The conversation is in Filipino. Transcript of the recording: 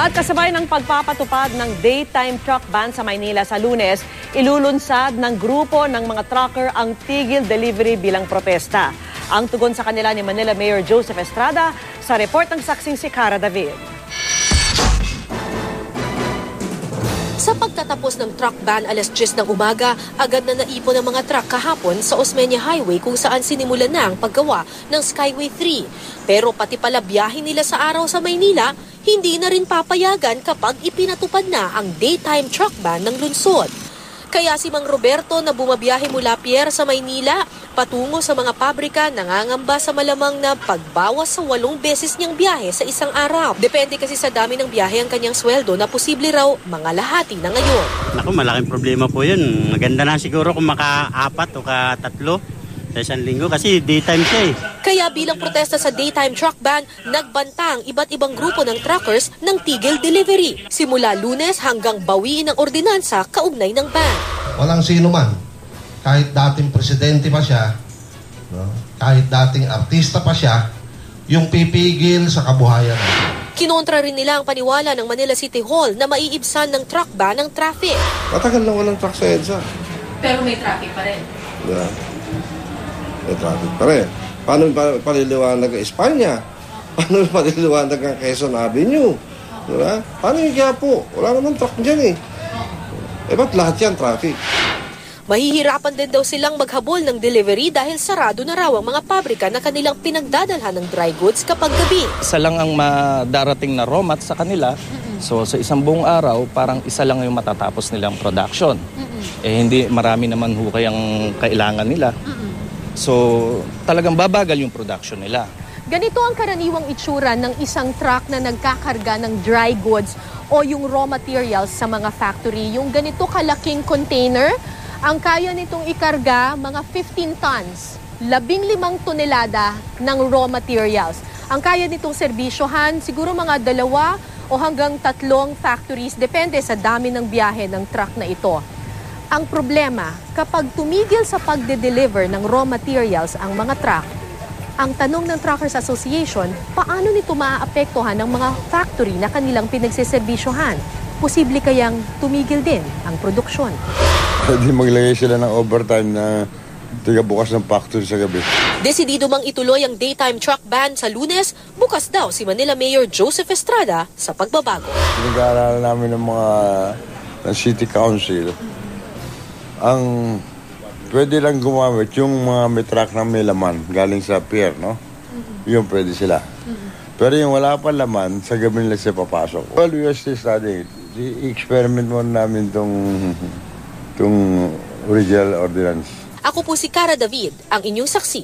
At kasabay ng pagpapatupad ng daytime truck ban sa Maynila sa Lunes, ilulunsad ng grupo ng mga trucker ang tigil delivery bilang protesta. Ang tugon sa kanila ni Manila Mayor Joseph Estrada sa report ng saksing si Cara David. Sa pagtatapos ng truck ban alas 10 ng umaga, agad na naipon ang mga truck kahapon sa Osmeña Highway kung saan sinimulan na ang paggawa ng Skyway 3. Pero pati pala biyahe nila sa araw sa Maynila, hindi na rin papayagan kapag ipinatupad na ang daytime truck ban ng lungsod. Kaya si Mang Roberto na bumabiyahe mula Pier sa Maynila patungo sa mga pabrika nangangamba sa malamang na pagbawas sa 8 beses niyang biyahe sa isang araw. Depende kasi sa dami ng biyahe ang kanyang sweldo na posible raw mga lahati na ngayon. Naku, malaking problema po yun. Maganda na siguro kung maka-4 o ka-3 sa isang linggo kasi daytime siya eh. Kaya bilang protesta sa daytime truck ban, nagbanta ang iba't ibang grupo ng truckers ng tigil delivery. Simula Lunes hanggang bawiin ang ordinansa kaugnay ng ban. Walang sino man, kahit dating presidente pa siya, no? Kahit dating artista pa siya, yung pipigil sa kabuhayan. Kinontra rin nila ang paniwala ng Manila City Hall na maiibsan ng truck ban ng traffic. Matagal na walang truck sa EDSA. Pero may traffic pa rin. Yeah. May traffic pa rin. Paano paliliwanag ang Espanya? Paano paliliwanag ang Quezon Avenue? Diba? Paano yung Quiapo? Wala naman truck dyan eh. Eh ba't lahat yan traffic? Mahihirapan din daw silang maghabol ng delivery dahil sarado na raw ang mga pabrika na kanilang pinagdadalhan ng dry goods kapag gabi. Isa lang ang madarating na raw mat sa kanila. So sa isang buong araw, parang isa lang yung matatapos nilang production. Eh hindi marami naman hukay ang kailangan nila. So talagang babagal yung production nila. Ganito ang karaniwang itsura ng isang truck na nagkakarga ng dry goods o yung raw materials sa mga factory. Yung ganito kalaking container, ang kaya nitong ikarga mga 15 tons, 15 tonelada ng raw materials. Ang kaya nitong serbisyohan, siguro mga 2 o hanggang 3 factories, depende sa dami ng biyahe ng truck na ito. Ang problema, kapag tumigil sa pagde-deliver ng raw materials ang mga truck, ang tanong ng Truckers Association, paano nito maaapektuhan ng mga factory na kanilang pinagseserbisyohan? Posible kayang tumigil din ang produksyon. Hindi maglagay sila ng overtime na tiga-bukas ng factory sa gabi. Desidido mang ituloy ang daytime truck ban sa Lunes, bukas daw si Manila Mayor Joseph Estrada sa pagbabago. Pinag-aaralan namin ng mga ng City Council. Ang pwede lang gumamit yung mga may truck na may laman galing sa pier, no? Yung pwede sila. Pero yung wala pa laman, sa gabi nila siya papasok. Well, we are still studying. I-experiment muna namin tong original ordinance. Ako po si Cara David, ang inyong saksi.